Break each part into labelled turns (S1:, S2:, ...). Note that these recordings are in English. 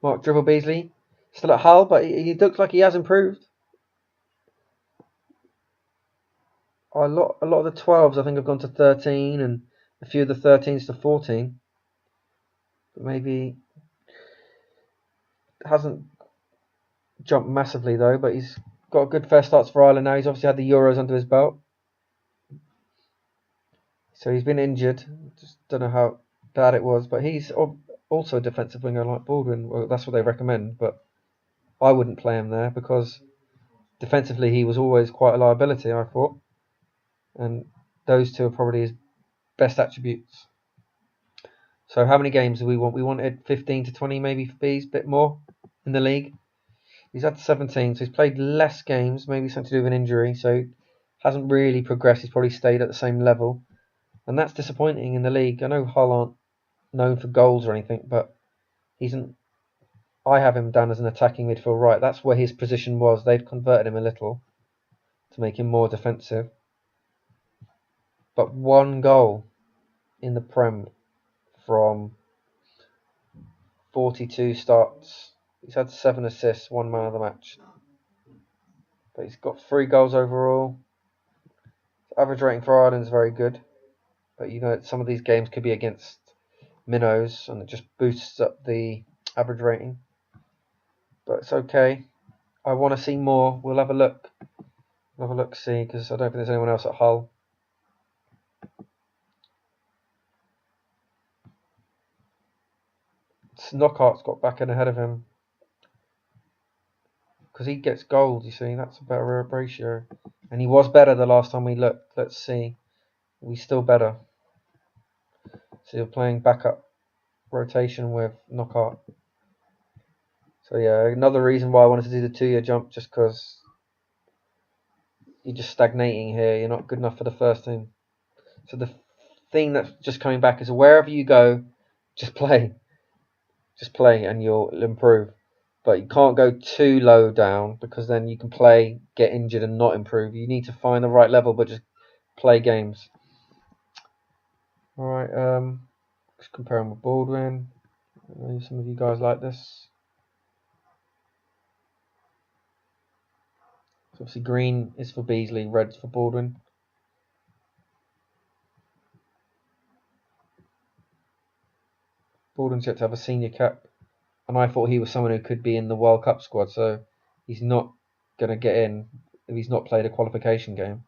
S1: Mark Dribble Beasley, still at Hull, but he looks like he has improved. A lot of the 12s I think have gone to 13, and a few of the 13s to 14. But maybe hasn't jumped massively though. But he's got good first starts for Ireland now. He's obviously had the Euros under his belt, so he's been injured. Just don't know how bad it was, but he's also a defensive winger like Baldwin. Well, that's what they recommend, but I wouldn't play him there because defensively he was always quite a liability, I thought, and those two are probably his best attributes. So how many games do we want? We wanted 15 to 20 maybe for Bees, a bit more in the league. He's had 17, so he's played less games, maybe something to do with an injury, so hasn't really progressed. He's probably stayed at the same level, and that's disappointing in the league. I know Hull aren't known for goals or anything, but he's an. I have him down as an attacking midfield right. That's where his position was. They've converted him a little to make him more defensive, but one goal in the Prem from 42 starts. He's had 7 assists, 1 man of the match. But he's got 3 goals overall. His average rating for Ireland is very good. But you know, some of these games could be against minnows, and it just boosts up the average rating. But it's okay. I want to see more. We'll have a look. We'll have a look, see, because I don't think there's anyone else at Hull. Knockhart's got back in ahead of him. Because he gets goals, you see. That's a better ratio. And he was better the last time we looked. Let's see. He's still better. So you're playing backup rotation with Knockhart. So yeah, another reason why I wanted to do the 2-year jump, just because you're just stagnating here. You're not good enough for the first team. So the thing that's just coming back is wherever you go, just play. Just play and you'll improve. But you can't go too low down because then you can play, get injured and not improve. You need to find the right level, but just play games. Alright, just compare him with Baldwin. Maybe some of you guys like this. So obviously green is for Beasley, red's for Baldwin. Baldwin's yet to have a senior cap, and I thought he was someone who could be in the World Cup squad, so he's not going to get in if he's not played a qualification game.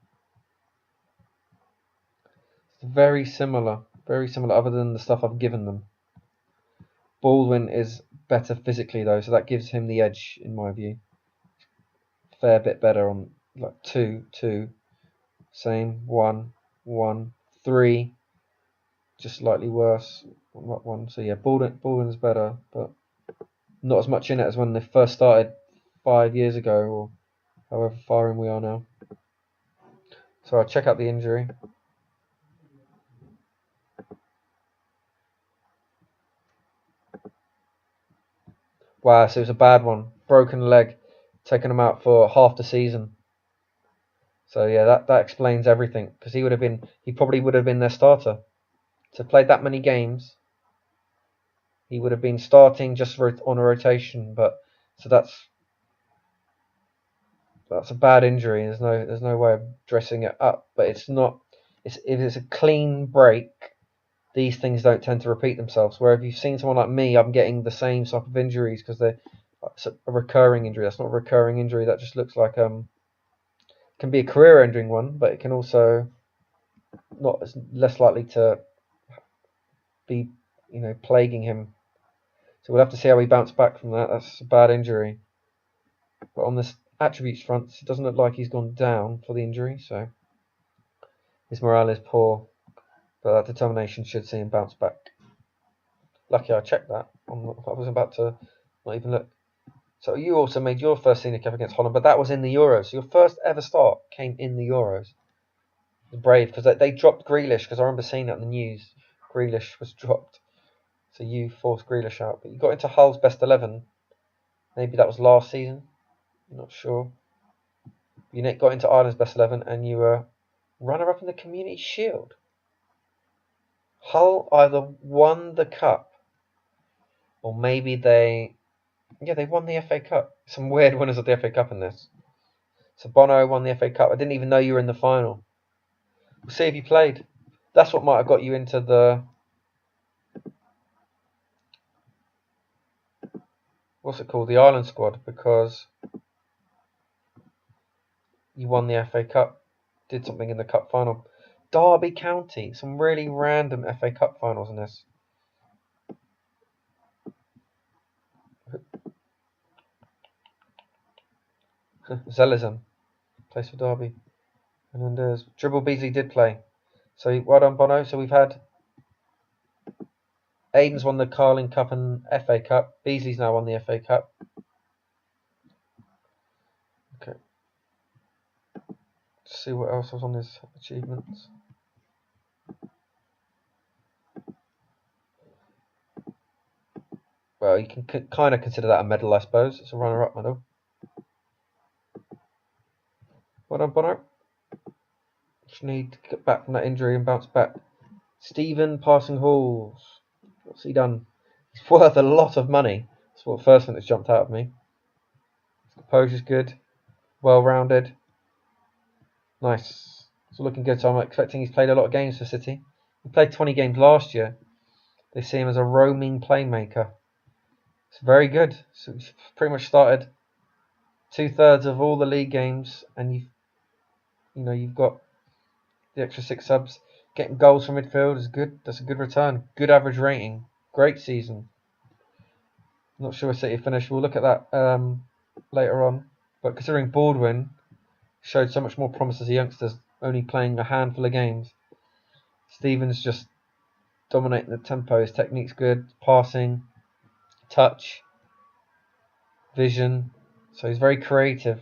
S1: It's very similar, other than the stuff I've given them. Baldwin is better physically though, so that gives him the edge in my view. Fair bit better on like 2, same 1, 3, just slightly worse on that one. So yeah, Baldwin's better, but not as much in it as when they first started 5 years ago, or however far in we are now. So I'll check out the injury. Wow, so it was a bad one. Broken leg, taken him out for half the season. So yeah, that explains everything, because he probably would have been their starter. To play that many games, he would have been starting just on a rotation. But so that's a bad injury. There's no way of dressing it up. But it's not. If it's a clean break, these things don't tend to repeat themselves. Where if you've seen someone like me, I'm getting the same type of injuries because they're a recurring injury. That's not a recurring injury. That just looks like can be a career-ending one, but it can also less likely to be plaguing him. So we'll have to see how he bounced back from that. That's a bad injury. But on this attributes front, it doesn't look like he's gone down for the injury. So his morale is poor, but that determination should see him bounce back. Lucky I checked that. I was about to not even look. So you also made your first senior cap against Holland, but that was in the Euros. So your first ever start came in the Euros. Brave, because they dropped Grealish, because I remember seeing that in the news. Grealish was dropped. So you forced Grealish out. But you got into Hull's best 11. Maybe that was last season. I'm not sure. You got into Ireland's best 11 and you were runner-up in the Community Shield. Hull either won the cup or maybe they Yeah, they won the FA Cup. Some weird winners of the FA Cup in this. So Bono won the FA Cup. I didn't even know you were in the final. We'll see if you played. That's what might have got you into the... What's it called? The Ireland squad, because you won the FA Cup. Did something in the cup final. Derby County. Some really random FA Cup finals in this. Zelizem plays for Derby. And then Dribble Beasley did play. So well done, Bono. So we've had... Aiden's won the Carling Cup and FA Cup. Beasley's now won the FA Cup. Okay. Let's see what else was on his achievements. Well, you can kind of consider that a medal, I suppose. It's a runner-up medal. Well done, Bono. Just need to get back from that injury and bounce back. Stephen Passing Halls. What's he done? He's worth a lot of money. That's what the first thing that's jumped out of me. His composure's good. Well-rounded. Nice. It's looking good, so I'm expecting he's played a lot of games for City. He played 20 games last year. They see him as a roaming playmaker. It's very good. So he's pretty much started 2/3 of all the league games, and you've got the extra 6 subs. Getting goals from midfield is good. That's a good return. Good average rating. Great season. Not sure where City finished. We'll look at that later on. But considering Baldwin showed so much more promise as a youngster, only playing a handful of games, Stevens just dominating the tempo. His technique's good. Passing, touch, vision. So he's very creative.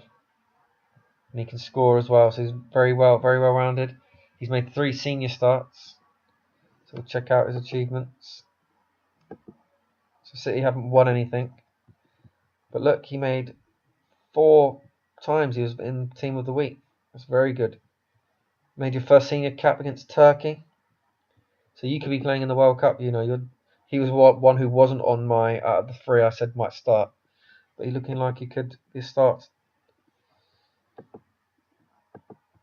S1: And he can score as well. So he's very well rounded. He's made 3 senior starts. So we'll check out his achievements. So City haven't won anything. But look, he made 4 times he was in Team of the Week. That's very good. Made your first senior cap against Turkey. So you could be playing in the World Cup. He was one who wasn't on my out of the 3 I said might start. But he's looking like he could be a start.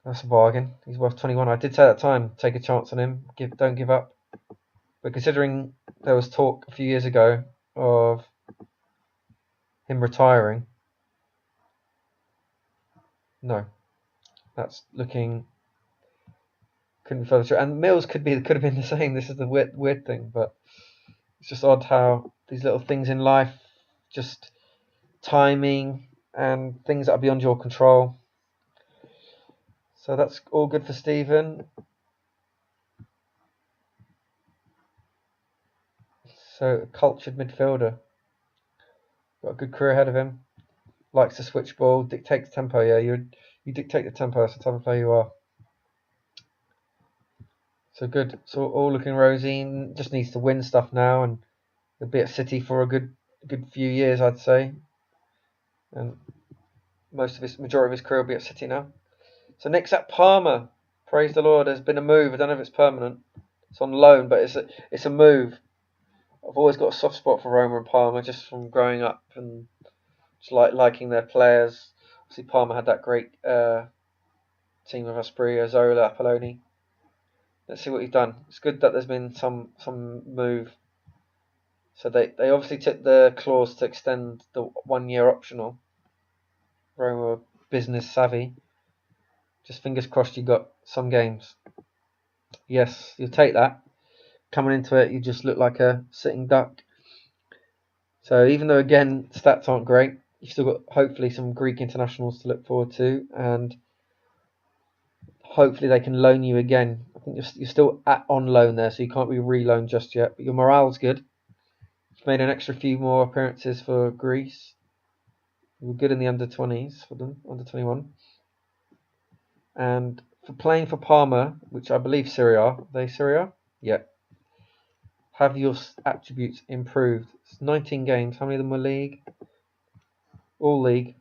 S1: That's a bargain. He's worth 21. I did say at that time, take a chance on him. Don't give up. But considering there was talk a few years ago of him retiring, no, that's looking couldn't be further true. And Mills could have been the same. This is the weird thing, but it's just odd how these little things in life, just timing and things that are beyond your control. So that's all good for Stephen. So a cultured midfielder, got a good career ahead of him. Likes to switch ball, dictates tempo. Yeah, you dictate the tempo. That's the type of player you are. So good. So all looking rosy. Just needs to win stuff now, and he'll be at City for a good few years, I'd say. And majority of his career will be at City now. So next up, Palmer. Praise the Lord. There's been a move. I don't know if it's permanent. It's on loan, but it's a move. I've always got a soft spot for Roma and Palmer, just from growing up and just liking their players. Obviously, Palmer had that great team of Asprilla, Zola, Apolloni. Let's see what he's done. It's good that there's been some move. So they obviously took the clause to extend the 1 year optional. Roma business savvy. Just fingers crossed you got some games. Yes, you'll take that. Coming into it, you just look like a sitting duck. So even though, again, stats aren't great, you've still got hopefully some Greek internationals to look forward to, and hopefully they can loan you again. I think you're still on loan there, so you can't be re-loaned just yet. But your morale's good. You've made an extra few more appearances for Greece. You were good in the under-20s for them, under-21. And for playing for Parma, which I believe Serie A, are they Serie A? Yeah. Have your attributes improved? It's 19 games. How many of them were league? All league.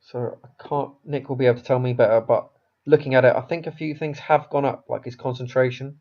S1: So I can't. Nick will be able to tell me better, but looking at it, I think a few things have gone up, like his concentration.